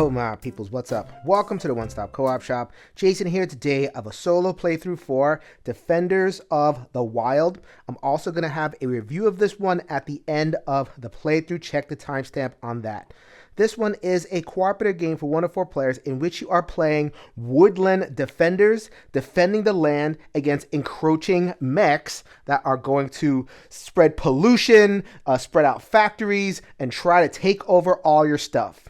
Yo, my peoples, what's up? Welcome to the One Stop Co-op Shop. Jason here today of a solo playthrough for Defenders of the Wild. I'm also going to have a review of this one at the end of the playthrough. Check the timestamp on that. This one is a cooperative game for 1 to 4 players in which you are playing woodland defenders, defending the land against encroaching mechs that are going to spread pollution, spread out factories, and try to take over all your stuff.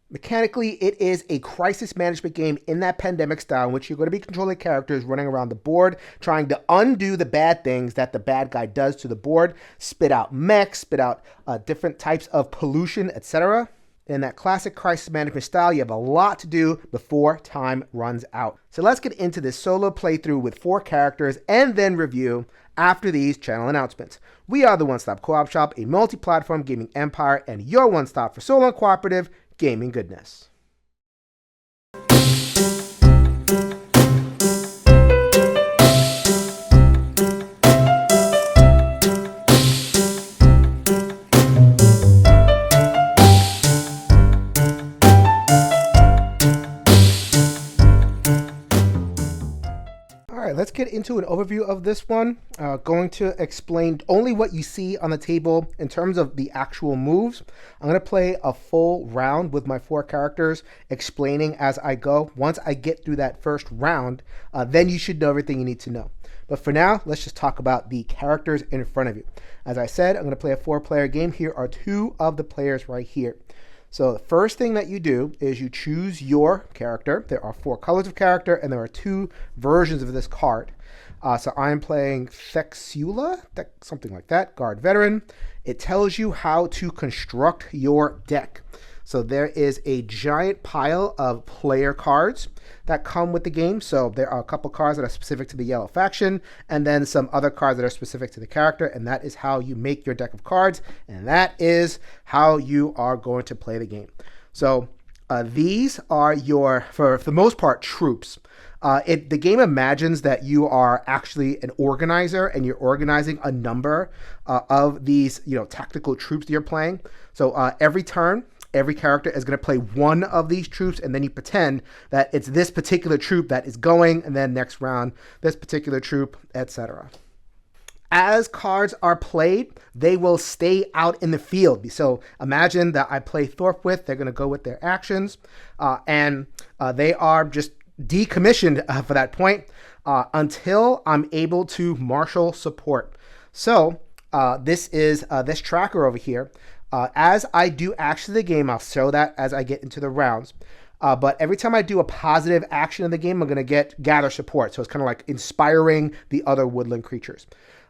Mechanically, it is a crisis management game in that pandemic style in which you're going to be controlling characters running around the board, trying to undo the bad things that the bad guy does to the board, spit out mechs, spit out different types of pollution, etc. In that classic crisis management style, you have a lot to do before time runs out. So let's get into this solo playthrough with 4 characters and then review after these channel announcements. We are the One Stop Co-op Shop, a multi-platform gaming empire, and your one stop for solo and cooperative gaming goodness. Let's get into an overview of this one. Going to explain only what you see on the table in terms of the actual moves. I'm going to play a full round with my 4 characters, explaining as I go. Once I get through that first round, then you should know everything you need to know. But for now, let's just talk about the characters in front of you. As I said, I'm going to play a 4-player game. Here are 2 of the players right here. So the first thing that you do is you choose your character. There are 4 colors of character, and there are 2 versions of this card. So I'm playing Thexula, something like that, Guard Veteran. It tells you how to construct your deck. So there is a giant pile of player cards that come with the game. So there are a couple cards that are specific to the yellow faction, and then some other cards that are specific to the character, and that is how you make your deck of cards, and that is how you are going to play the game. So these are your, for the most part, troops. The game imagines that you are actually an organizer, and you're organizing a number of these, tactical troops that you're playing. So every turn, every character is going to play one of these troops, and then you pretend that it's this particular troop that is going, and then next round, this particular troop, etc. As cards are played, they will stay out in the field. So imagine that I play Thorpwith. They're going to go with their actions, and they are just decommissioned for that point until I'm able to marshal support. So this is this tracker over here. As I do action of the game, I'll show that as I get into the rounds. But every time I do a positive action of the game, I'm going to gather support. So it's kind of like inspiring the other woodland creatures.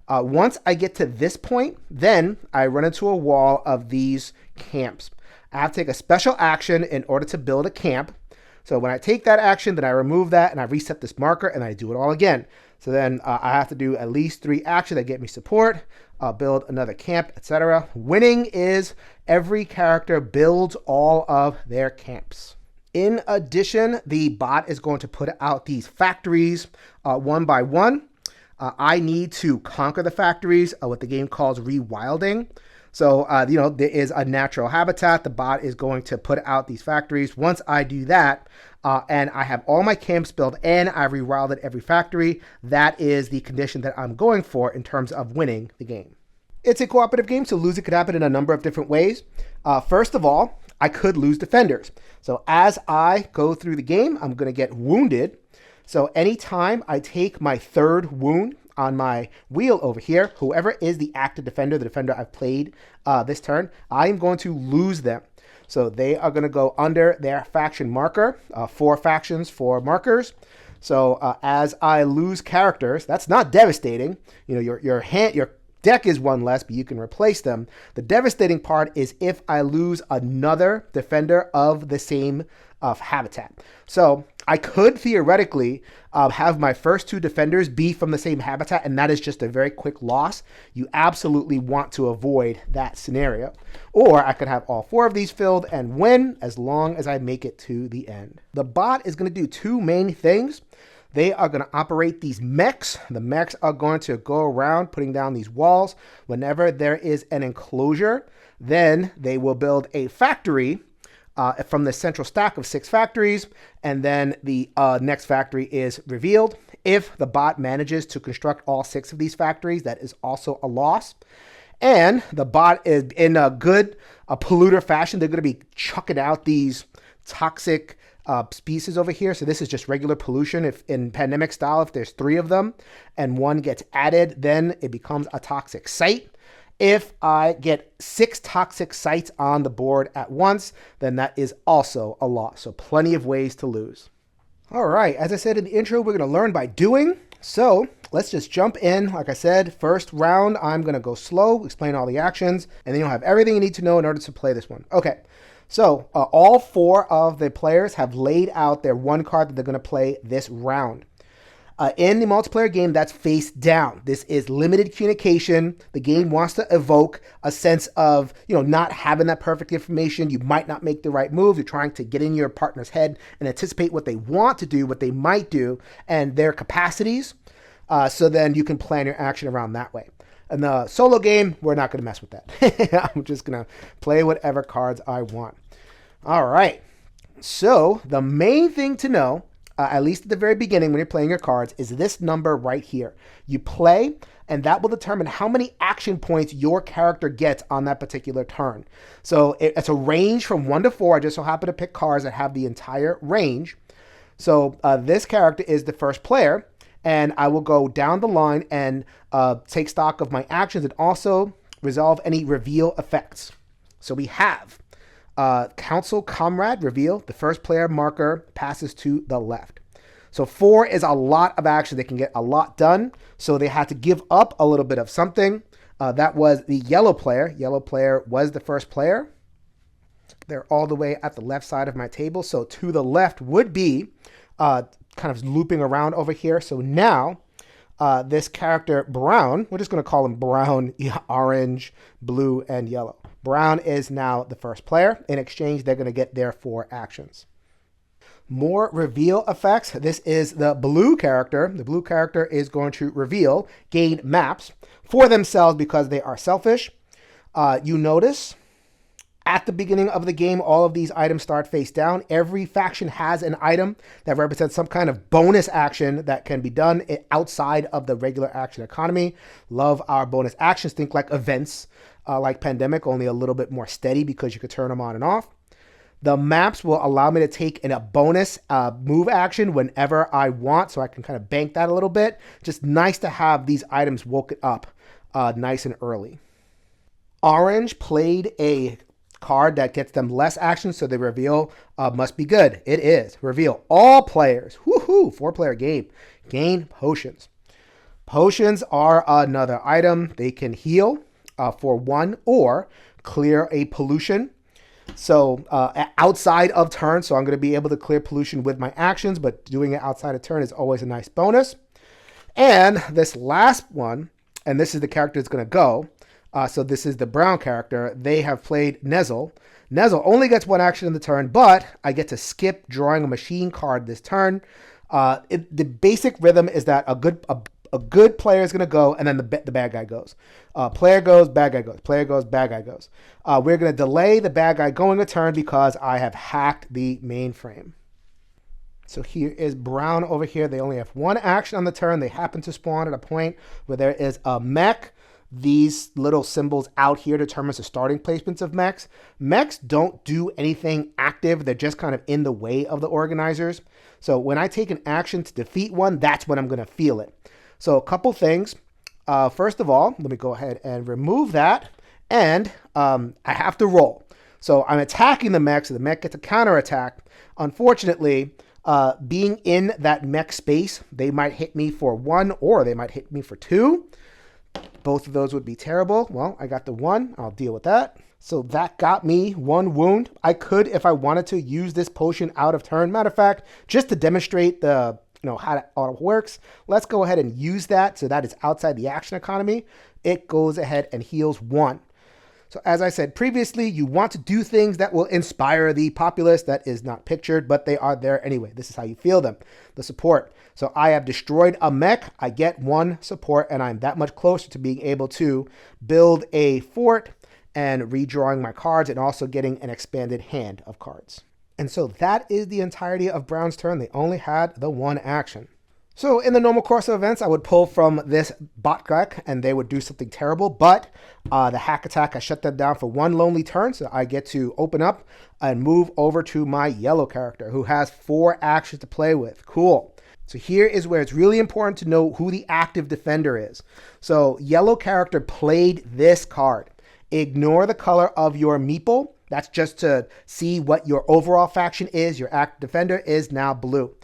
Once I get to this point, then I run into a wall of these camps. I have to take a special action in order to build a camp. So when I take that action, then I remove that and I reset this marker and I do it all again. So then I have to do at least 3 actions that get me support, build another camp, etc. Winning is every character builds all of their camps. In addition, the bot is going to put out these factories one by one. I need to conquer the factories, what the game calls rewilding. So, there is a natural habitat. The bot is going to put out these factories. Once I do that, and I have all my camps built and I've rewilded every factory, that is the condition that I'm going for in terms of winning the game. It's a cooperative game, so losing could happen in a number of different ways. First of all, I could lose defenders. So as I go through the game, I'm going to get wounded. So anytime I take my 3rd wound on my wheel over here, whoever is the active defender, the defender I've played this turn, I'm going to lose them. So they are going to go under their faction marker, 4 factions, 4 markers. So as I lose characters, that's not devastating. Your deck is 1 less, but you can replace them. The devastating part is if I lose another defender of the same habitat. So I could theoretically have my first 2 defenders be from the same habitat, and that is just a very quick loss. You absolutely want to avoid that scenario. Or I could have all 4 of these filled and win as long as I make it to the end. The bot is going to do 2 main things. They are going to operate these mechs. The mechs are going to go around putting down these walls. Whenever there is an enclosure, then they will build a factory from the central stack of 6 factories, and then the next factory is revealed. If the bot manages to construct all 6 of these factories, that is also a loss. And the bot is in a good polluter fashion. They're going to be chucking out these toxic species over here. So this is just regular pollution. If in pandemic style, if there's 3 of them and 1 gets added, then it becomes a toxic site. If I get 6 toxic sites on the board at once, then that is also a loss. So plenty of ways to lose. All right, as I said in the intro, we're going to learn by doing. So let's just jump in. Like I said, first round, I'm going to go slow, explain all the actions, and then you'll have everything you need to know in order to play this one. Okay, so all 4 of the players have laid out their 1 card that they're going to play this round. In the multiplayer game, that's face down. This is limited communication. The game wants to evoke a sense of, not having that perfect information. You might not make the right move. You're trying to get in your partner's head and anticipate what they want to do, what they might do, and their capacities. So then you can plan your action around that way. In the solo game, we're not going to mess with that. I'm just going to play whatever cards I want. All right. So the main thing to know, at least at the very beginning when you're playing your cards, is this number right here. You play, and that will determine how many action points your character gets on that particular turn. So it's a range from 1 to 4. I just so happen to pick cards that have the entire range. So this character is the first player, and I will go down the line and take stock of my actions and also resolve any reveal effects. So we have Council Comrade reveal. The first player marker passes to the left. So 4 is a lot of action. They can get a lot done. So they had to give up a little bit of something. That was the yellow player. Yellow player was the first player. They're all the way at the left side of my table. So to the left would be kind of looping around over here. So now this character Brown, we're just going to call him Brown, orange, blue, and yellow. Brown is now the first player. In exchange, they're going to get their 4 actions. More reveal effects. This is the blue character. The blue character is going to reveal, gain maps for themselves because they are selfish. You notice at the beginning of the game, all of these items start face down. Every faction has an item that represents some kind of bonus action that can be done outside of the regular action economy. Love our bonus actions. Think like events. Like Pandemic, only a little bit more steady because you could turn them on and off. The maps will allow me to take in a bonus move action whenever I want, so I can kind of bank that a little bit. Just nice to have these items woken up nice and early. Orange played a card that gets them less action, so the reveal must be good. It is. Reveal. All players, 4-player game, gain potions. Potions are another item. They can heal for 1 or clear a pollution. So outside of turn, so I'm going to be able to clear pollution with my actions, but doing it outside of turn is always a nice bonus. And this last one, and this is the character that's going to go. So this is the brown character. They have played Nezzle. Nezzle only gets 1 action in the turn, but I get to skip drawing a machine card this turn. The basic rhythm is that a good player is going to go, and then the bad guy goes. Player goes, bad guy goes. Player goes, bad guy goes. We're going to delay the bad guy going a turn because I have hacked the mainframe. So here is Brown over here. They only have 1 action on the turn. They happen to spawn at a point where there is a mech. These little symbols out here determines the starting placements of mechs. Mechs don't do anything active. They're just kind of in the way of the organizers. So when I take an action to defeat one, that's when I'm going to feel it. So a couple things. First of all, let me go ahead and remove that. And I have to roll. So I'm attacking the mech, so the mech gets a counterattack. Unfortunately, being in that mech space, they might hit me for 1 or they might hit me for 2. Both of those would be terrible. Well, I got the 1. I'll deal with that. So that got me 1 wound. I could, if I wanted to, use this potion out of turn. Matter of fact, just to demonstrate the how it all works, let's go ahead and use that. So that is outside the action economy. It goes ahead and heals 1. So as I said previously, you want to do things that will inspire the populace. That is not pictured, but they are there anyway. This is how you feel them, the support. So I have destroyed a mech. I get 1 support, and I'm that much closer to being able to build a fort and redrawing my cards and also getting an expanded hand of cards. And so that is the entirety of Brown's turn. They only had the one action. So in the normal course of events, I would pull from this bot deck and they would do something terrible, but the hack attack, I shut them down for one lonely turn, so I get to open up and move over to my yellow character who has 4 actions to play with. Cool. So here is where it's really important to know who the active defender is. So yellow character played this card. Ignore the color of your meeple. That's just to see what your overall faction is. Your active defender is now blue.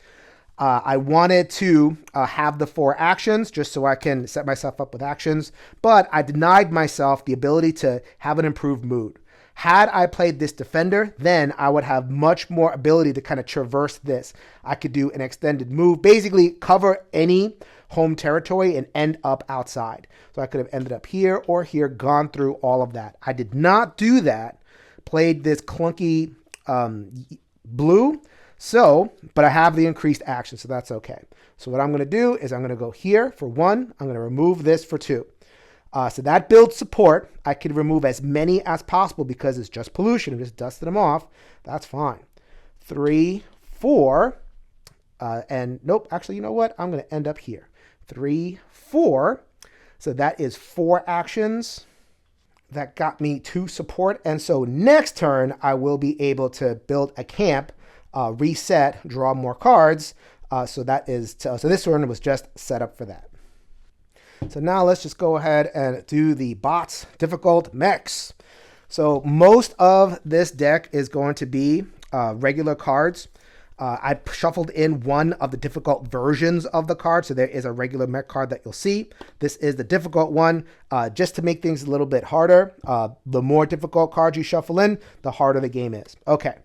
I wanted to have the 4 actions just so I can set myself up with actions, but I denied myself the ability to have an improved mood. Had I played this defender, then I would have much more ability to kind of traverse this. I could do an extended move, basically cover any home territory and end up outside. So I could have ended up here or here, gone through all of that. I did not do that. Played this clunky blue. But I have the increased action, so that's okay. So what I'm going to do is I'm going to go here for 1. I'm going to remove this for 2. So that builds support. I could remove as many as possible because it's just pollution. I'm just dusting them off. That's fine. 3, 4, and nope, actually, you know what? I'm going to end up here. 3, 4. So that is 4 actions. That got me 2 support. And so next turn, I will be able to build a camp, reset, draw more cards. So this turn was just set up for that. So now let's just go ahead and do the bots difficult mechs. So most of this deck is going to be regular cards. I shuffled in one of the difficult versions of the card. So there is a regular mech card that you'll see. This is the difficult one. Just to make things a little bit harder, the more difficult cards you shuffle in, the harder the game is. Okay.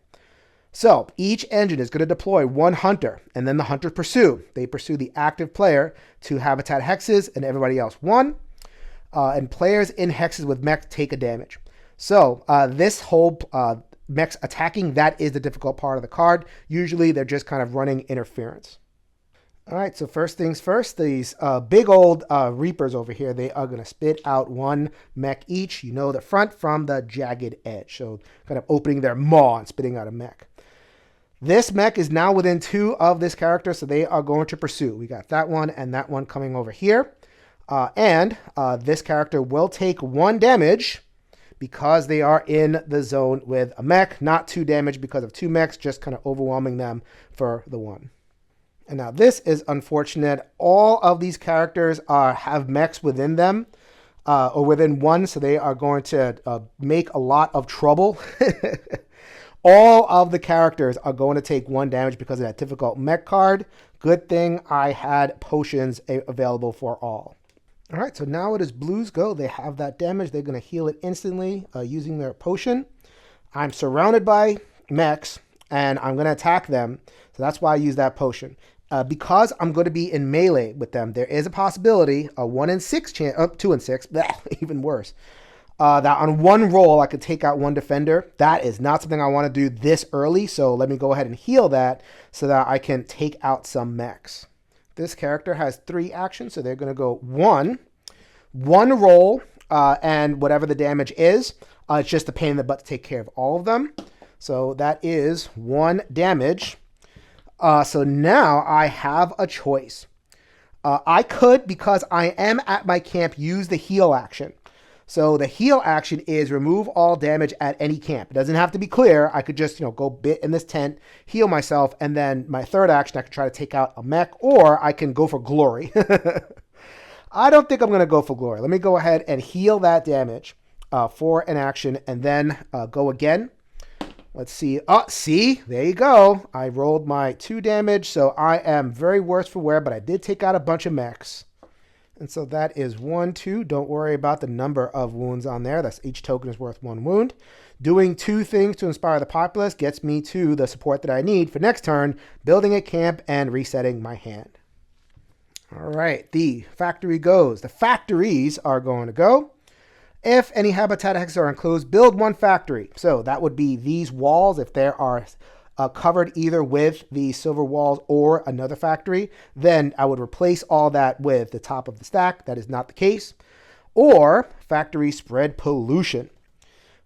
So each engine is going to deploy 1 hunter, and then the hunters pursue. They pursue the active player to habitat hexes, and everybody else 1. And players in hexes with mechs take a damage. So this whole mechs attacking, that is the difficult part of the card. Usually they're just kind of running interference. All right, so first things first, these big old Reapers over here, they are going to spit out 1 mech each. You know the front from the jagged edge. So kind of opening their maw and spitting out a mech. This mech is now within 2 of this character, so they are going to pursue. We got that one and that one coming over here. This character will take 1 damage because they are in the zone with a mech. Not 2 damage because of 2 mechs, just kind of overwhelming them for the 1. And now this is unfortunate. All of these characters have mechs within them, or within 1, so they are going to make a lot of trouble. All of the characters are going to take 1 damage because of that difficult mech card. Good thing I had potions available for all. All right, so now it is blues go. They have that damage. They're going to heal it instantly using their potion. I'm surrounded by mechs, and I'm going to attack them. So that's why I use that potion. Because I'm going to be in melee with them, there is a possibility, a 1 in 6 chance, 2 in 6, even worse. That on 1 roll, I could take out 1 defender. That is not something I want to do this early, so let me go ahead and heal that so that I can take out some mechs. This character has 3 actions, so they're going to go 1 roll, and whatever the damage is, it's just a pain in the butt to take care of all of them. So that is 1 damage. So now I have a choice. I could, because I am at my camp, use the heal action. So the heal action is remove all damage at any camp. It doesn't have to be clear. I could just, go bit in this tent, heal myself, and then my third action, I could try to take out a mech, or I can go for glory. I don't think I'm going to go for glory. Let me go ahead and heal that damage for an action, and then go again. Let's see. Oh, see? There you go. I rolled my 2 damage, so I am very worse for wear, but I did take out a bunch of mechs. And so that is 1, 2. Don't worry about the number of wounds on there. That's each token is worth 1 wound. Doing 2 things to inspire the populace gets me to the support that I need for next turn, building a camp and resetting my hand. All right, the factory goes. The factories are going to go. If any habitat hexes are enclosed, build 1 factory. So that would be these walls. If there are covered either with the silver walls or another factory, then I would replace all that with the top of the stack. That is not the case. Or factory spread pollution.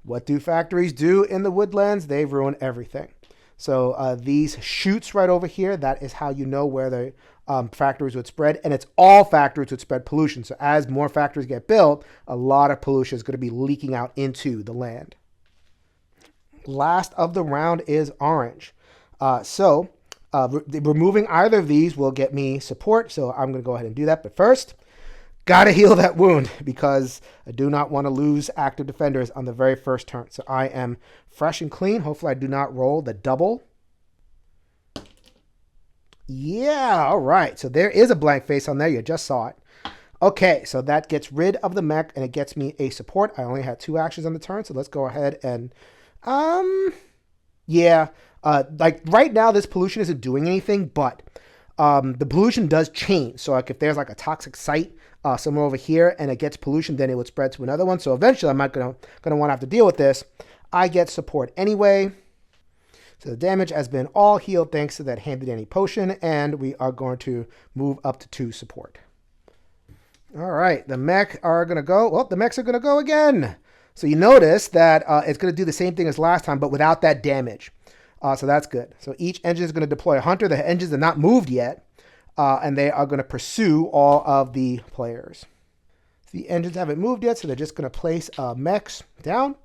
What do factories do in the woodlands? They ruin everything. So these chutes right over here, that is how you know where the factories would spread. And it's all factories would spread pollution. So as more factories get built, a lot of pollution is going to be leaking out into the land. Last of the round is orange. Removing either of these will get me support. So I'm going to go ahead and do that. But first, got to heal that wound because I do not want to lose active defenders on the very first turn. So I am fresh and clean. Hopefully I do not roll the double. Yeah, all right. So there is a blank face on there. You just saw it. Okay, so that gets rid of the mech and it gets me a support. I only had 2 actions on the turn. So let's go ahead and, like right now this pollution isn't doing anything, but the pollution does change. So like if there's like a toxic site somewhere over here and it gets pollution, then it would spread to another one. So eventually I'm not gonna want to have to deal with this. I get support anyway. So the damage has been all healed thanks to that Handy Dandy potion, and we are going to move up to 2 support. All right, the mech are gonna go. Well, the mechs are gonna go again. So you notice that it's gonna do the same thing as last time, but without that damage. So that's good. So each engine is going to deploy a hunter. The engines are not moved yet, and they are going to pursue all of the players. The engines haven't moved yet, so they're just going to place mechs down.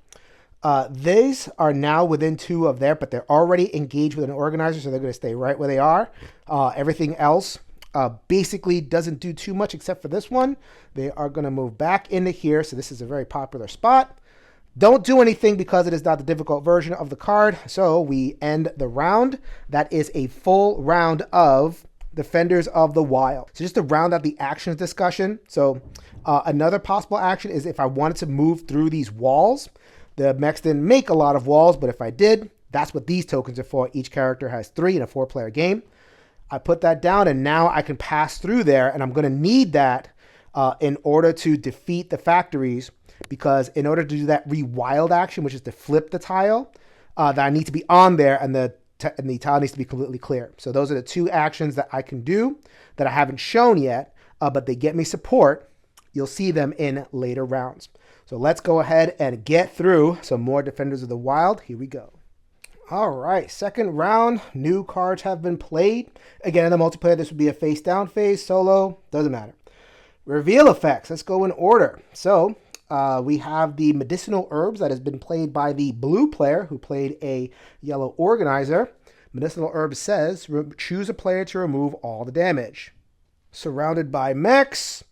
These are now within 2 of there, but they're already engaged with an organizer, so they're going to stay right where they are. Everything else basically doesn't do too much except for this one. They are going to move back into here, so this is a very popular spot. Don't do anything because it is not the difficult version of the card. So we end the round. That is a full round of Defenders of the Wild. So just to round out the actions discussion. So another possible action is if I wanted to move through these walls. The mechs didn't make a lot of walls, but if I did, that's what these tokens are for. Each character has 3 in a 4-player game. I put that down and now I can pass through there, and I'm going to need that in order to defeat the factories. Because in order to do that rewild action, which is to flip the tile, that I need to be on there and the tile needs to be completely clear. So those are the 2 actions that I can do that I haven't shown yet, but they get me support. You'll see them in later rounds. So let's go ahead and get through some more Defenders of the Wild. Here we go. All right, second round. New cards have been played. Again, in the multiplayer, this would be a face down phase, solo, doesn't matter. Reveal effects. Let's go in order. So we have the medicinal herbs that has been played by the blue player who played a yellow organizer. Medicinal herbs says, choose a player to remove all the damage. Surrounded by mechs,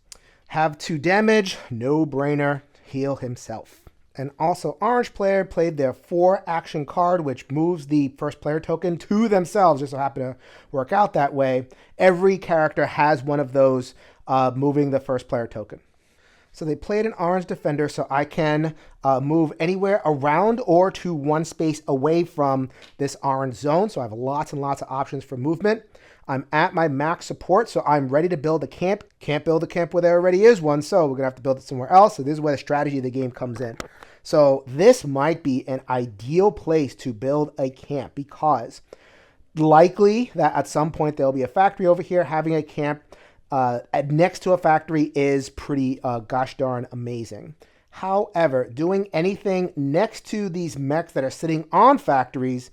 have 2 damage, no brainer, heal himself. And also orange player played their 4 action card, which moves the first player token to themselves. Just so happen to work out that way. Every character has one of those moving the first player token. So they played an orange defender, so I can move anywhere around or to 1 space away from this orange zone. So I have lots and lots of options for movement. I'm at my max support, so I'm ready to build a camp. Can't build a camp where there already is one, so we're going to have to build it somewhere else. So this is where the strategy of the game comes in. So this might be an ideal place to build a camp because likely that at some point there'll be a factory over here. Having a camp next to a factory is pretty gosh darn amazing. However, doing anything next to these mechs that are sitting on factories,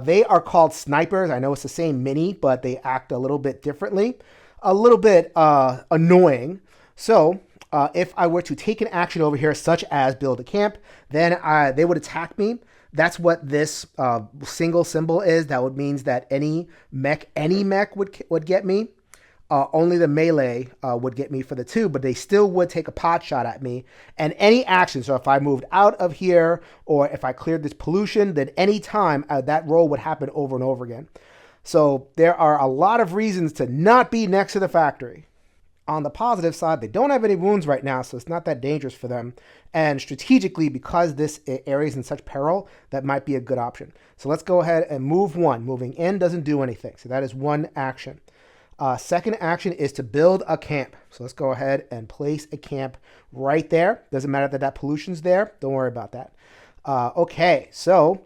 they are called snipers. I know it's the same mini, but they act a little bit differently, a little bit annoying. So if I were to take an action over here, such as build a camp, then they would attack me. That's what this single symbol is. That would means that any mech would get me. Only the melee would get me for the 2, but they still would take a pot shot at me. And any action, so if I moved out of here or if I cleared this pollution, then any time that roll would happen over and over again. So there are a lot of reasons to not be next to the factory. On the positive side, they don't have any wounds right now, so it's not that dangerous for them. And strategically, because this area is in such peril, that might be a good option. So let's go ahead and move 1. Moving in doesn't do anything, so that is 1 action. Second action is to build a camp. So let's go ahead and place a camp right there. Doesn't matter that pollution's there. Don't worry about that. Okay, so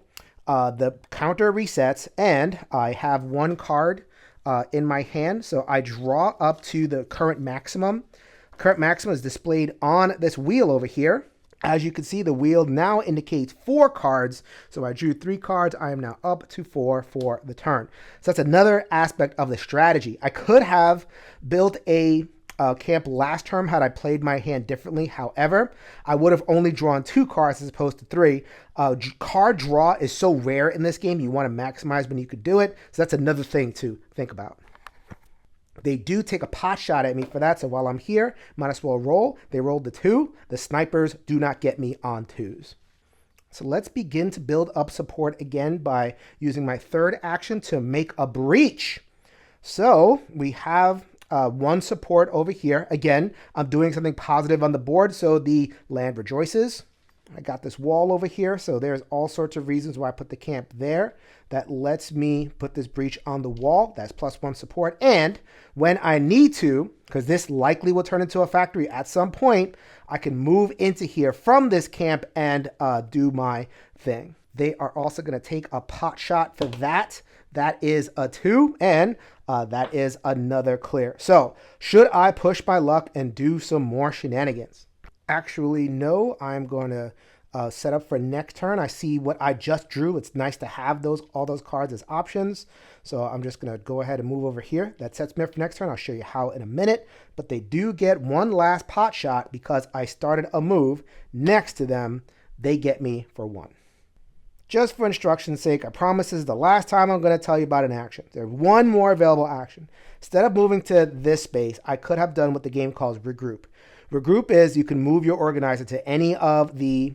the counter resets, and I have 1 card in my hand. So I draw up to the current maximum. Current maximum is displayed on this wheel over here. As you can see, the wheel now indicates 4 cards. So I drew 3 cards. I am now up to 4 for the turn. So that's another aspect of the strategy. I could have built a camp last turn had I played my hand differently. However, I would have only drawn 2 cards as opposed to 3. Card draw is so rare in this game. You want to maximize when you could do it. So that's another thing to think about. They do take a pot shot at me for that, so while I'm here, might as well roll. They rolled the 2. The snipers do not get me on 2s. So let's begin to build up support again by using my third action to make a breach. So we have 1 support over here. Again, I'm doing something positive on the board, so the land rejoices. I got this wall over here, so there's all sorts of reasons why I put the camp there. That lets me put this breach on the wall. That's +1 support. And when I need to, because this likely will turn into a factory at some point, I can move into here from this camp and do my thing. They are also going to take a pot shot for that. That is a 2, and that is another clear. So should I push my luck and do some more shenanigans? Actually, no. I'm going to set up for next turn. I see what I just drew. It's nice to have all those cards as options. So I'm just going to go ahead and move over here. That sets me up for next turn. I'll show you how in a minute. But they do get one last pot shot because I started a move next to them. They get me for 1. Just for instruction's sake, I promise this is the last time I'm going to tell you about an action. There's one more available action. Instead of moving to this space, I could have done what the game calls regroup. Regroup is you can move your organizer to any of the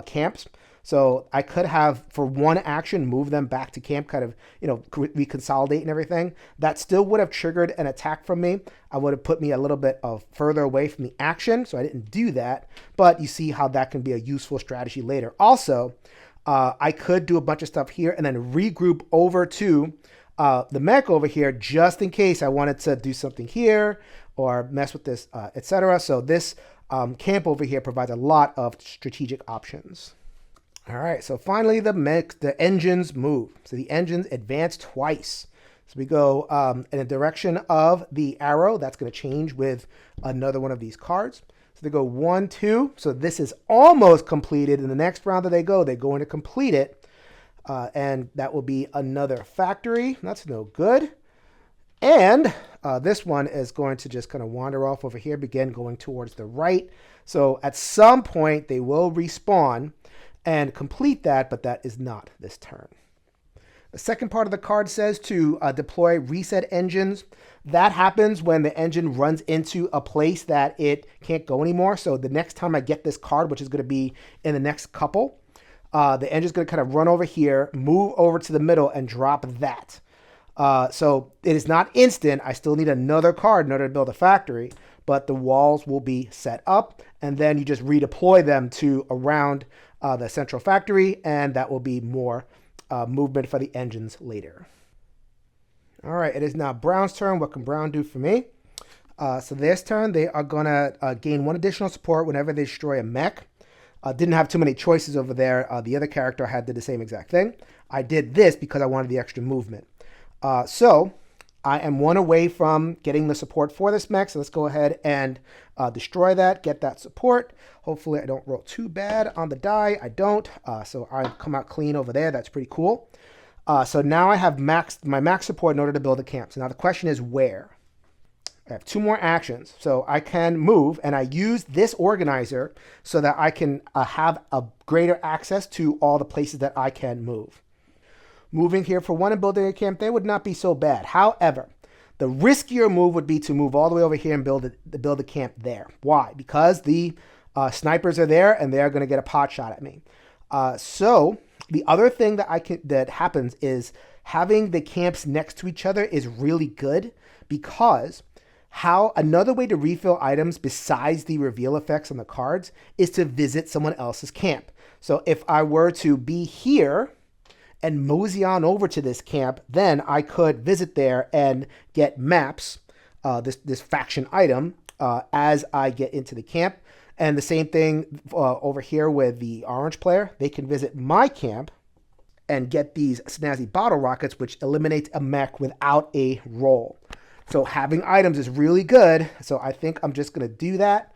camps. So I could have, for 1 action, move them back to camp, kind of, reconsolidate and everything. That still would have triggered an attack from me. I would have put me a little bit further away from the action, so I didn't do that. But you see how that can be a useful strategy later. Also, I could do a bunch of stuff here and then regroup over to the mech over here just in case I wanted to do something here or mess with this, etc. So this camp over here provides a lot of strategic options. All right, so finally the engines move. So the engines advance twice. So we go in the direction of the arrow. That's going to change with another one of these cards. So they go 1, 2. So this is almost completed. In the next round that they go into complete it. And that will be another factory. That's no good. And this one is going to just kind of wander off over here, begin going towards the right. So at some point, they will respawn and complete that, but that is not this turn. The second part of the card says to deploy reset engines. That happens when the engine runs into a place that it can't go anymore. So the next time I get this card, which is going to be in the next couple, the engine's going to kind of run over here, move over to the middle, and drop that. So it is not instant. I still need another card in order to build a factory, but the walls will be set up, and then you just redeploy them to around the central factory, and that will be more movement for the engines later. All right, it is now Brown's turn. What can Brown do for me? So this turn, they are going to gain 1 additional support whenever they destroy a mech. Didn't have too many choices over there. The other character did the same exact thing. I did this because I wanted the extra movement. So I am 1 away from getting the support for this mech. So let's go ahead and destroy that, get that support. Hopefully I don't roll too bad on the die. I don't. So I come out clean over there. That's pretty cool. So now I have my max support in order to build a camp. So now the question is where? I have 2 more actions. So I can move, and I use this organizer so that I can have a greater access to all the places that I can move. Moving here for 1 and building a camp, they would not be so bad. However, the riskier move would be to move all the way over here and build a camp there. Why? Because the snipers are there, and they're going to get a pot shot at me. So the other thing that happens is having the camps next to each other is really good, because another way to refill items besides the reveal effects on the cards is to visit someone else's camp. So if I were to be here and mosey on over to this camp, then I could visit there and get maps, this faction item, as I get into the camp. And the same thing over here with the orange player. They can visit my camp and get these snazzy bottle rockets, which eliminates a mech without a roll. So having items is really good. So I think I'm just going to do that.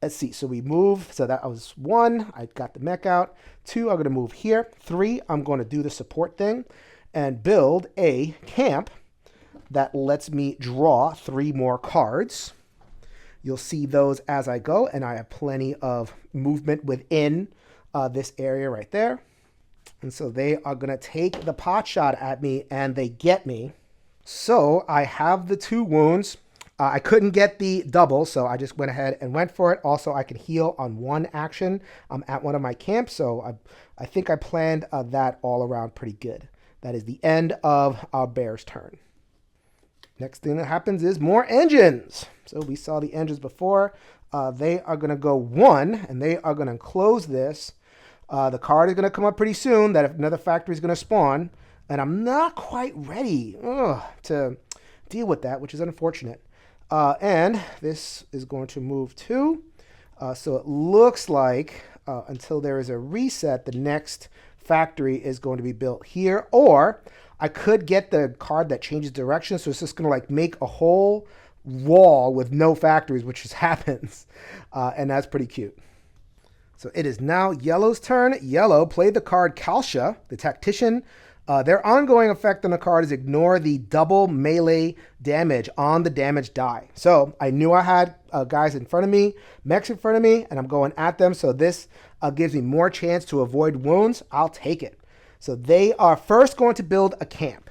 Let's see. So we move. So that was 1. I got the mech out. 2, I'm going to move here. 3, I'm going to do the support thing and build a camp that lets me draw 3 more cards. You'll see those as I go, and I have plenty of movement within this area right there. And so they are going to take the pot shot at me, and they get me. So I have the 2 wounds. I couldn't get the double, so I just went ahead and went for it. Also, I can heal on 1 action. I'm at one of my camps, so I think I planned that all around pretty good. That is the end of our bear's turn. Next thing that happens is more engines. So we saw the engines before. They are going to go 1, and they are going to close this. The card is going to come up pretty soon that if another factory is going to spawn, and I'm not quite ready to deal with that, which is unfortunate. And this is going to move 2. So it looks like until there is a reset, the next factory is going to be built here. Or I could get the card that changes direction. So it's just going to like make a whole wall with no factories, which just happens. And that's pretty cute. So it is now Yellow's turn. Yellow played the card Kalsha, the Tactician. Their ongoing effect on the card is ignore the double melee damage on the damage die. So I knew I had guys in front of me, mechs in front of me, and I'm going at them. So this gives me more chance to avoid wounds. I'll take it. So they are first going to build a camp.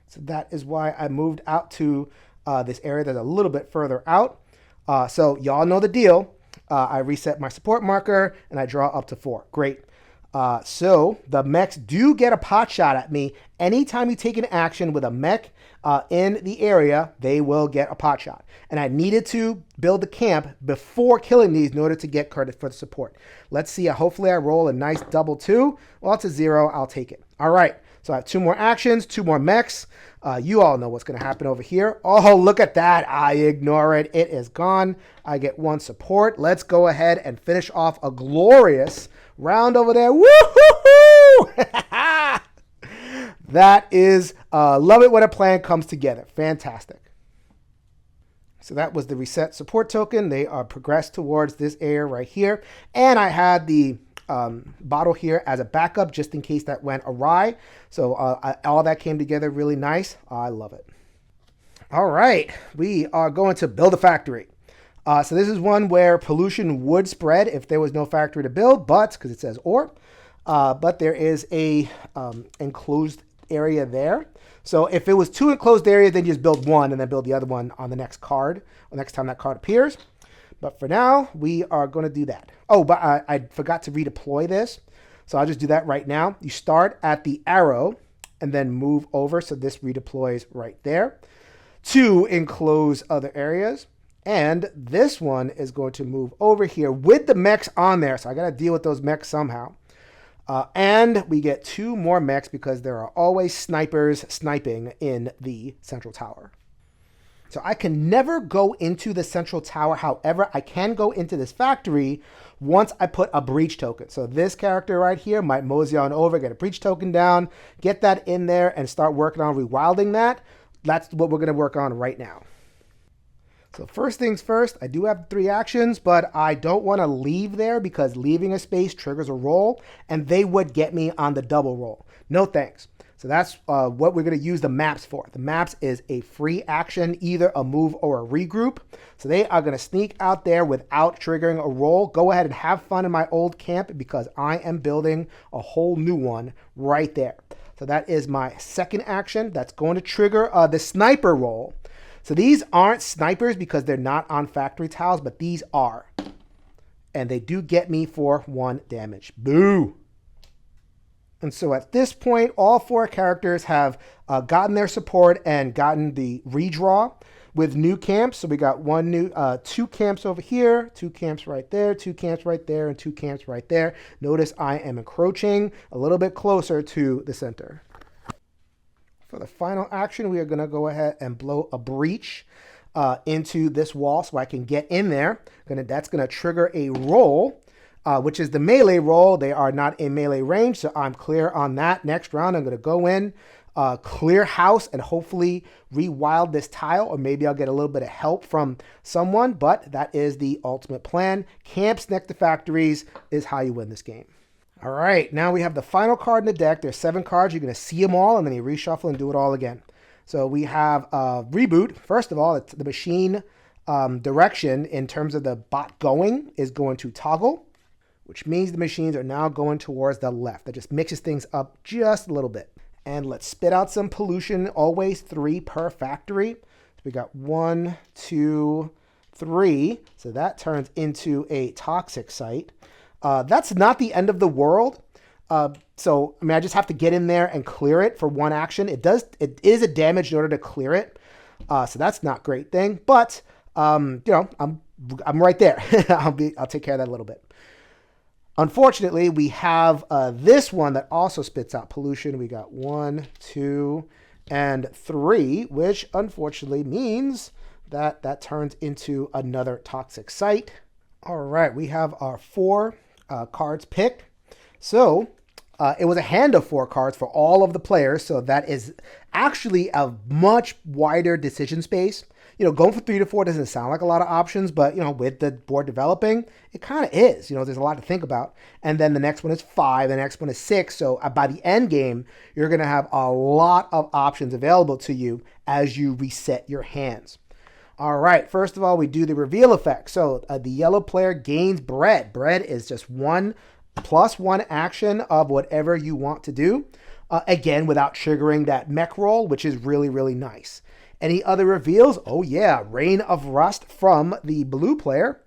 So that is why I moved out to this area that's a little bit further out. So y'all know the deal. I reset my support marker and I draw up to 4. Great. So the mechs do get a pot shot at me. Anytime you take an action with a mech in the area, they will get a pot shot. And I needed to build the camp before killing these in order to get credit for the support. Let's see. Hopefully I roll a nice double 2. Well, it's a 0. I'll take it. All right. So I have 2 more actions, 2 more mechs. You all know what's going to happen over here. Oh, look at that. I ignore it. It is gone. I get 1 support. Let's go ahead and finish off a glorious round over there. Woo-hoo-hoo! That is, love it when a plan comes together. Fantastic. So that was the reset support token. They are progressed towards this area right here. And I had the bottle here as a backup just in case that went awry. So all that came together really nice. I love it. All right, we are going to build a factory. So this is one where pollution would spread if there was no factory to build, but because it says or, but there is a enclosed area there. So if it was 2 enclosed areas, then you just build 1 and then build the other one on the next card, or next time that card appears. But for now, we are going to do that. Oh, but I forgot to redeploy this. So I'll just do that right now. You start at the arrow and then move over. So this redeploys right there to enclose other areas. And this one is going to move over here with the mechs on there. So I got to deal with those mechs somehow. And we get 2 more mechs because there are always snipers sniping in the central tower. So I can never go into the central tower. However, I can go into this factory once I put a breach token. So this character right here might mosey on over, get a breach token down, get that in there and start working on rewilding that. That's what we're going to work on right now. So first things first, I do have 3 actions, but I don't want to leave there because leaving a space triggers a roll and they would get me on the double roll. No thanks. So that's what we're going to use the maps for. The maps is a free action, either a move or a regroup. So they are going to sneak out there without triggering a roll. Go ahead and have fun in my old camp because I am building a whole new one right there. So that is my second action. That's going to trigger the sniper roll. So these aren't snipers because they're not on factory tiles, but these are. And they do get me for 1 damage. Boo! And so at this point, all 4 characters have gotten their support and gotten the redraw with new camps. So we got 2 camps over here, 2 camps right there, 2 camps right there, and 2 camps right there. Notice I am encroaching a little bit closer to the center. For the final action, we are going to go ahead and blow a breach into this wall so I can get in there. That's going to trigger a roll. Which is the melee roll. They are not in melee range, so I'm clear on that. Next round, I'm going to go in clear house and hopefully rewild this tile, or maybe I'll get a little bit of help from someone, but that is the ultimate plan. Camps next to factories is how you win this game. All right, now we have the final card in the deck. There's 7 cards. You're going to see them all, and then you reshuffle and do it all again. So we have reboot. First of all, it's the machine direction in terms of the bot going is going to toggle, which means the machines are now going towards the left. That just mixes things up just a little bit. And let's spit out some pollution, always 3 per factory. So we got 1, 2, 3. So that turns into a toxic site. That's not the end of the world. So, I mean, I just have to get in there and clear it for 1 action. It is a damage in order to clear it. So that's not a great thing, but, you know, I'm right there. I'll take care of that a little bit. Unfortunately, we have this one that also spits out pollution. We got 1, 2, and 3, which unfortunately means that that turns into another toxic site. All right, we have our 4 cards picked. So it was a hand of 4 cards for all of the players. So that is actually a much wider decision space. You know, going for 3 to 4 doesn't sound like a lot of options, but, you know, with the board developing, it kind of is. You know, there's a lot to think about. And then the next one is 5, the next one is 6. So by the end game, you're going to have a lot of options available to you as you reset your hands. All right, first of all, we do the reveal effect. So the yellow player gains bread. Bread is just 1 + 1 action of whatever you want to do. Again, without triggering that mech roll, which is really, really nice. Any other reveals? Oh yeah, Rain of Rust from the blue player.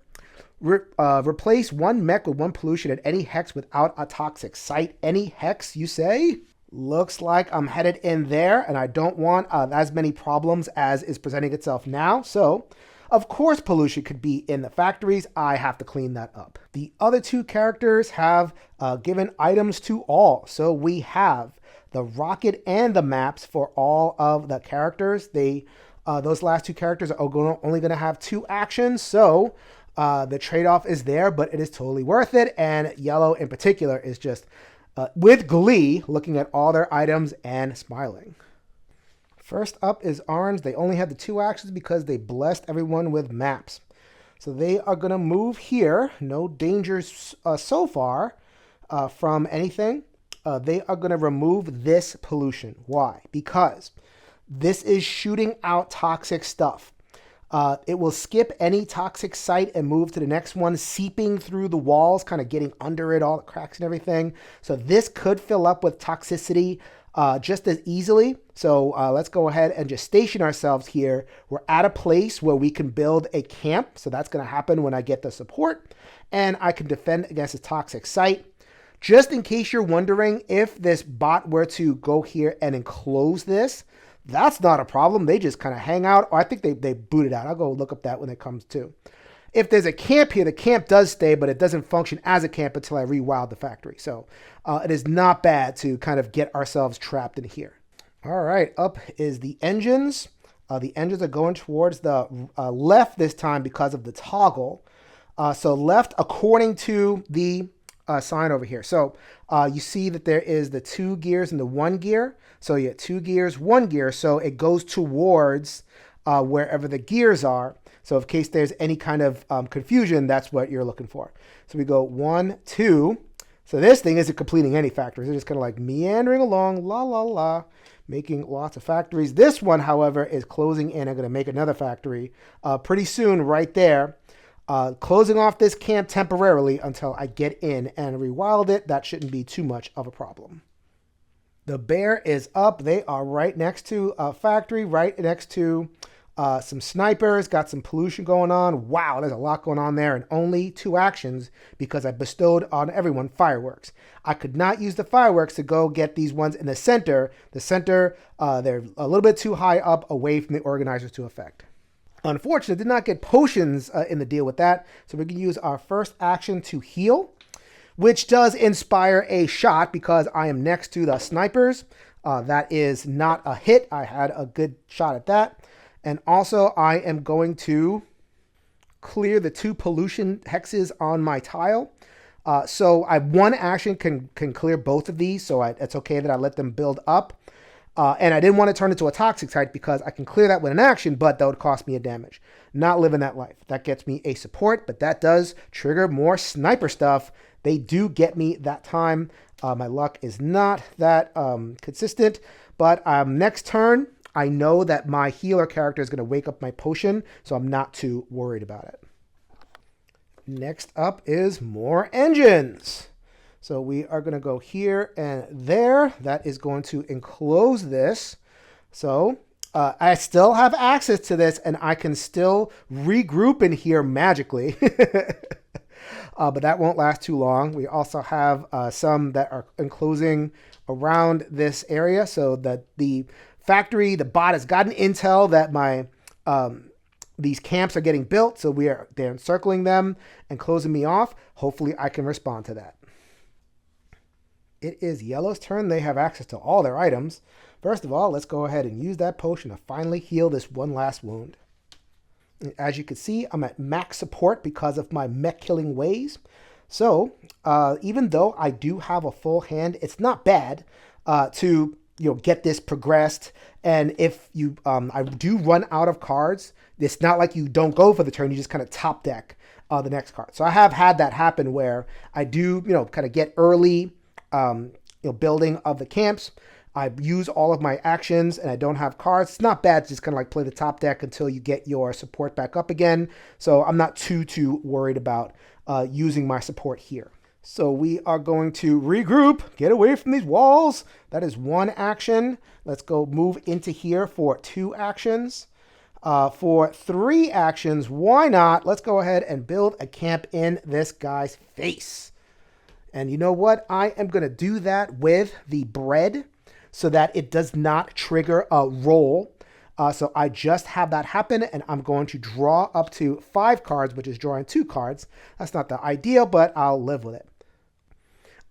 Replace 1 mech with 1 pollution at any hex without a toxic site. Any hex, you say? Looks like I'm headed in there, and I don't want as many problems as is presenting itself now. So, of course, pollution could be in the factories. I have to clean that up. The other 2 characters have given items to all. So we have the rocket and the maps for all of the characters. Those last 2 characters are only going to have 2 actions. So the trade-off is there, but it is totally worth it. And yellow in particular is just with glee looking at all their items and smiling. First up is orange. They only had the 2 actions because they blessed everyone with maps. So they are going to move here. No dangers so far from anything. They are going to remove this pollution. Why? Because this is shooting out toxic stuff. It will skip any toxic site and move to the next one, seeping through the walls, kind of getting under it, all the cracks and everything. So this could fill up with toxicity just as easily. So let's go ahead and just station ourselves here. We're at a place where we can build a camp. So that's going to happen when I get the support. And I can defend against a toxic site. Just in case you're wondering, if this bot were to go here and enclose this, that's not a problem. They just kind of hang out. Or I think they boot it out. I'll go look up that when it comes to. If there's a camp here, the camp does stay, but it doesn't function as a camp until I rewild the factory. So it is not bad to kind of get ourselves trapped in here. All right, up is the engines. The engines are going towards the left this time because of the toggle. So left according to the sign over here. So you see that there is the 2 gears and the 1 gear. So you get 2 gears, 1 gear. So it goes towards wherever the gears are. So in case there's any kind of confusion, that's what you're looking for. So we go 1, 2. So this thing isn't completing any factories. It's just kind of like meandering along, la, la, la, making lots of factories. This one, however, is closing in. I'm going to make another factory pretty soon right there. Closing off this camp temporarily until I get in and rewild it. That shouldn't be too much of a problem. The bear is up. They are right next to a factory, right next to some snipers, got some pollution going on. Wow, there's a lot going on there, and only 2 actions because I bestowed on everyone fireworks. I could not use the fireworks to go get these ones in the center. The center, they're a little bit too high up away from the organizers to affect. Unfortunately, did not get potions in the deal with that, so we can use our first action to heal, which does inspire a shot because I am next to the snipers. That is not a hit. I had a good shot at that. And also, I am going to clear the 2 pollution hexes on my tile. So one action can clear both of these, so it's okay that I let them build up. And I didn't want to turn into a toxic site because I can clear that with an action, but that would cost me a damage. Not living that life. That gets me a support, but that does trigger more sniper stuff. They do get me that time. My luck is not that consistent, but next turn, I know that my healer character is going to wake up my potion, so I'm not too worried about it. Next up is more engines. So we are going to go here and there. That is going to enclose this. So I still have access to this, and I can still regroup in here magically. But that won't last too long. We also have some that are enclosing around this area, so that the factory, the bot has gotten intel that my these camps are getting built, so they're encircling them and closing me off. Hopefully I can respond to that. It is yellow's turn. They have access to all their items. First of all, let's go ahead and use that potion to finally heal this one last wound. As you can see, I'm at max support because of my mech killing ways. So even though I do have a full hand, it's not bad to get this progressed. And if you I do run out of cards, it's not like you don't go for the turn, you just kind of top deck the next card. So I have had that happen where I do kind of get early building of the camps. I use all of my actions and I don't have cards. It's not bad to just kind of like play the top deck until you get your support back up again. So I'm not too worried about using my support here. So we are going to regroup, get away from these walls. That is one action. Let's go move into here for 2 actions. For 3 actions, why not? Let's go ahead and build a camp in this guy's face. And you know what? I am going to do that with the bread so that it does not trigger a roll. So I just have that happen, and I'm going to draw up to 5 cards, which is drawing 2 cards. That's not the ideal, but I'll live with it.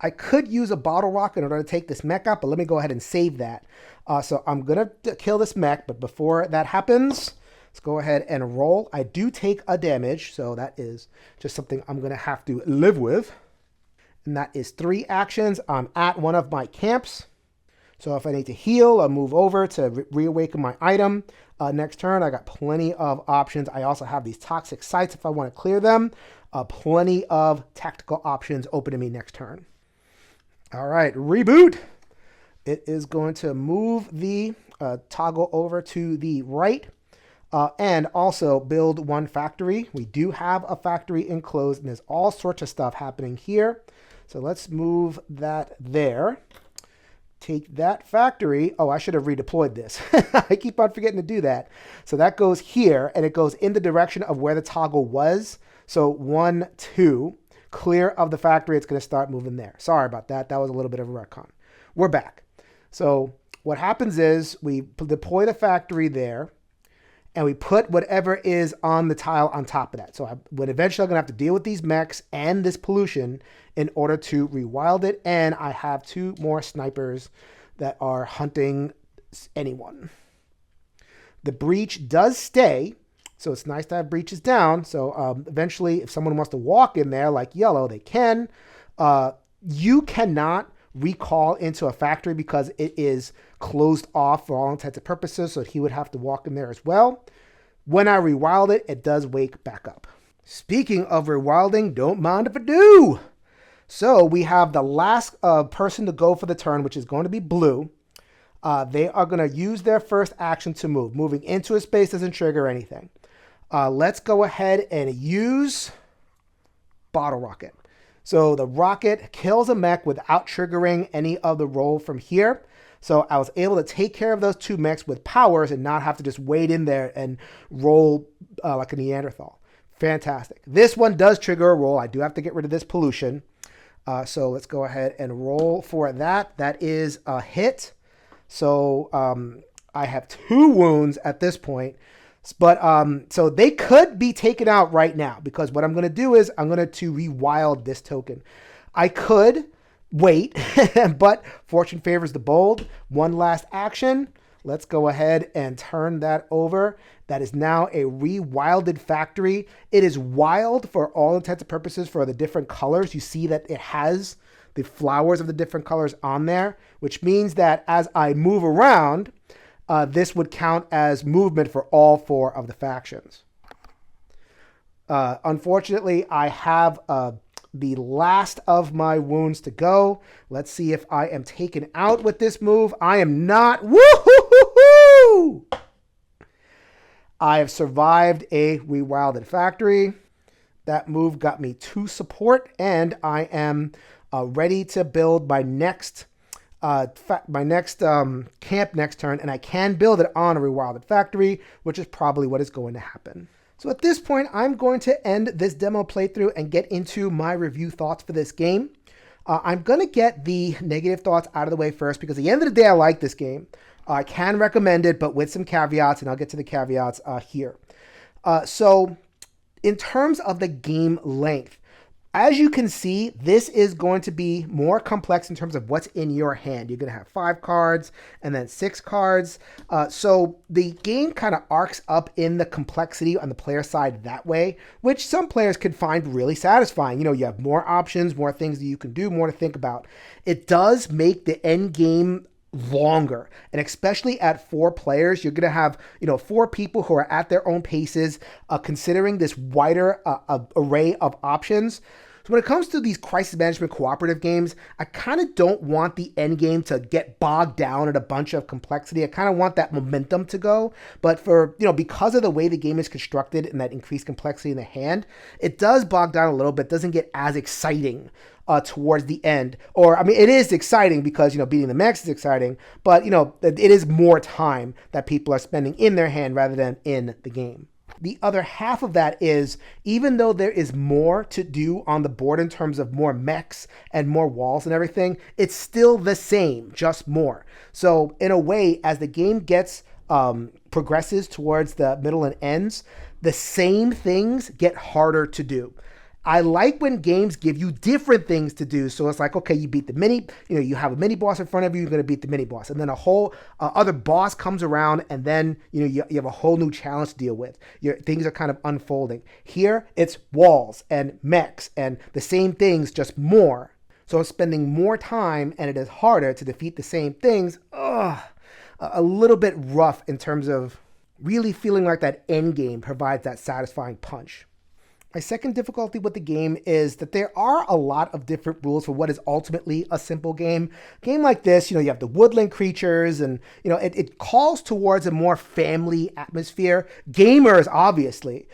I could use a bottle rocket in order to take this mech out, but let me go ahead and save that. So I'm going to kill this mech, but before that happens, let's go ahead and roll. I do take a damage, so that is just something I'm going to have to live with. And that is 3 actions. I'm at one of my camps. So if I need to heal, I'll move over to reawaken my item. Next turn, I got plenty of options. I also have these toxic sites if I want to clear them. Plenty of tactical options open to me next turn. All right, reboot. It is going to move the toggle over to the right and also build 1 factory. We do have a factory enclosed, and there's all sorts of stuff happening here. So let's move that there. Take that factory. Oh, I should have redeployed this. I keep on forgetting to do that. So that goes here, and it goes in the direction of where the toggle was. So 1, 2, clear of the factory. It's going to start moving there. Sorry about that. That was a little bit of a retcon. We're back. So what happens is we deploy the factory there, and we put whatever is on the tile on top of that. So eventually I'm going to have to deal with these mechs and this pollution in order to rewild it. And I have 2 more snipers that are hunting anyone. The breach does stay, so it's nice to have breaches down. So eventually, if someone wants to walk in there like yellow, they can. You cannot recall into a factory because it is closed off for all intents and purposes, so he would have to walk in there as well. When I rewild it, it does wake back up. Speaking of rewilding, don't mind if I do. So we have the last person to go for the turn, which is going to be blue. They are going to use their first action to move. Moving into a space doesn't trigger anything. Let's go ahead and use bottle rocket. So the rocket kills a mech without triggering any of the roll from here. So I was able to take care of those 2 mechs with powers and not have to just wade in there and roll like a Neanderthal. Fantastic. This one does trigger a roll. I do have to get rid of this pollution. So let's go ahead and roll for that. That is a hit. So I have 2 wounds at this point. But so they could be taken out right now, because what I'm going to do is I'm going to rewild this token. I could wait, but fortune favors the bold. 1 last action. Let's go ahead and turn that over. That is now a rewilded factory. It is wild for all intents and purposes for the different colors. You see that it has the flowers of the different colors on there, which means that as I move around, this would count as movement for all 4 of the factions. Unfortunately, I have the last of my wounds to go. Let's see if I am taken out with this move. I am not. Woo-hoo-hoo-hoo! I have survived a rewilded factory. That move got me 2 support, and I am ready to build my next camp next turn, and I can build it on a rewilded factory, which is probably what is going to happen. So at this point, I'm going to end this demo playthrough and get into my review thoughts for this game. I'm going to get the negative thoughts out of the way first, because at the end of the day, I like this game. I can recommend it, but with some caveats, and I'll get to the caveats here. So in terms of the game length, as you can see, this is going to be more complex in terms of what's in your hand. You're going to have 5 cards and then 6 cards. So the game kind of arcs up in the complexity on the player side that way, which some players could find really satisfying. You know, you have more options, more things that you can do, more to think about. It does make the end game longer, and especially at 4 players, you're going to have 4 people who are at their own paces, considering this wider array of options. So when it comes to these crisis management cooperative games, I kind of don't want the end game to get bogged down at a bunch of complexity. I kind of want that momentum to go, but for because of the way the game is constructed and that increased complexity in the hand, it does bog down a little bit. Doesn't get as exciting towards the end. Or, I mean, it is exciting because, beating the mechs is exciting, but, it is more time that people are spending in their hand rather than in the game. The other half of that is, even though there is more to do on the board in terms of more mechs and more walls and everything, it's still the same, just more. So in a way, as the game gets progresses towards the middle and ends, the same things get harder to do. I like when games give you different things to do. So it's like, okay, you beat the mini, you have a mini boss in front of you, you're going to beat the mini boss. And then a whole other boss comes around, and then, you have a whole new challenge to deal with. Things are kind of unfolding. Here, it's walls and mechs and the same things, just more. So I'm spending more time, and it is harder to defeat the same things. A little bit rough in terms of really feeling like that end game provides that satisfying punch. My second difficulty with the game is that there are a lot of different rules for what is ultimately a simple game. A game like this, you have the woodland creatures, and it calls towards a more family atmosphere. Gamers, obviously,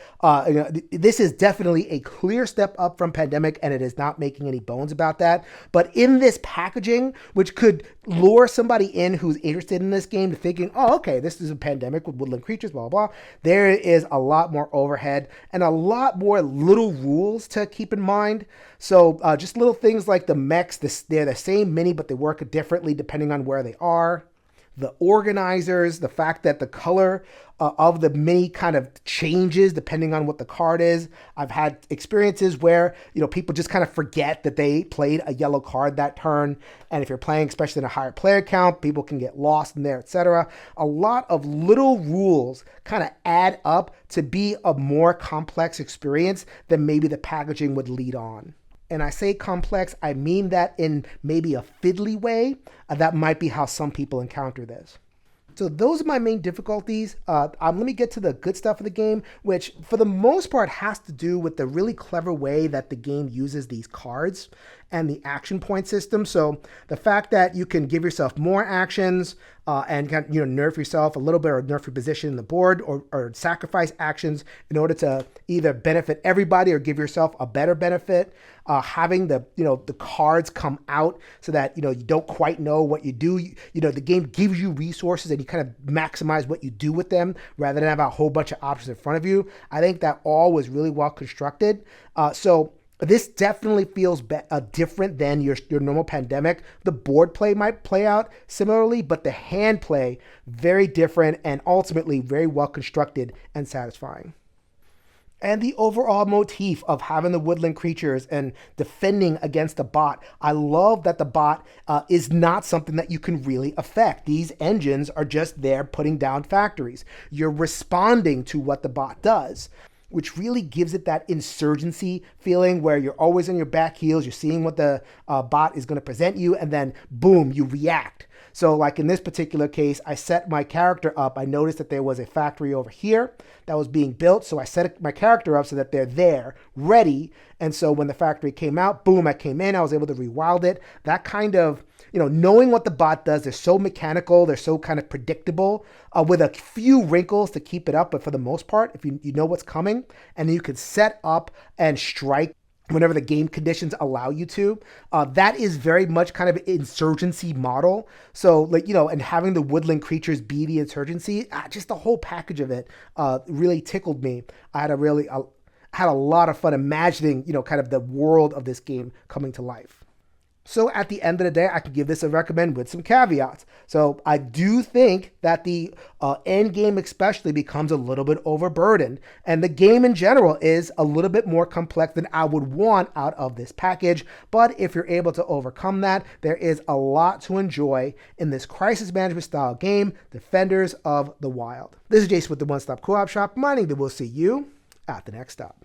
this is definitely a clear step up from Pandemic, and it is not making any bones about that. But in this packaging, which could lure somebody in who's interested in this game to thinking, oh, okay, this is a Pandemic with woodland creatures, blah, blah, blah. There is a lot more overhead and a lot more little rules to keep in mind. So just little things like the mechs, they're the same mini, but they work differently depending on where they are. The organizers, the fact that the color of the mini kind of changes depending on what the card is. I've had experiences where, people just kind of forget that they played a yellow card that turn. And if you're playing, especially in a higher player count, people can get lost in there, etc. A lot of little rules kind of add up to be a more complex experience than maybe the packaging would lead on. And I say complex, I mean that in maybe a fiddly way. That might be how some people encounter this. So those are my main difficulties. Let me get to the good stuff of the game, which for the most part has to do with the really clever way that the game uses these cards and the action point system. So the fact that you can give yourself more actions and nerf yourself a little bit, or nerf your position in the board, or sacrifice actions in order to either benefit everybody or give yourself a better benefit. Having the cards come out so that you don't quite know what you do. The game gives you resources and you kind of maximize what you do with them rather than have a whole bunch of options in front of you. I think that all was really well constructed. So this definitely feels different than your normal Pandemic. The board play might play out similarly, but the hand play, very different and ultimately very well constructed and satisfying. And the overall motif of having the woodland creatures and defending against a bot. I love that the bot is not something that you can really affect. These engines are just there putting down factories. You're responding to what the bot does. which really gives it that insurgency feeling where you're always on your back heels, you're seeing what the bot is going to present you, and then boom, you react. So like in this particular case, I set my character up. I noticed that there was a factory over here that was being built. So I set my character up so that they're there, ready. And so when the factory came out, boom, I came in. I was able to rewild it. That kind of, knowing what the bot does, they're so mechanical. They're so kind of predictable with a few wrinkles to keep it up. But for the most part, if you know what's coming, and you can set up and strike whenever the game conditions allow you to. That is very much kind of an insurgency model. So and having the woodland creatures be the insurgency, just the whole package of it really tickled me. I had a lot of fun imagining, kind of the world of this game coming to life. So at the end of the day, I can give this a recommend with some caveats. So I do think that the end game especially becomes a little bit overburdened. And the game in general is a little bit more complex than I would want out of this package. But if you're able to overcome that, there is a lot to enjoy in this crisis management style game, Defenders of the Wild. This is Jason with the One Stop Co-op Shop, reminding that we'll see you at the next stop.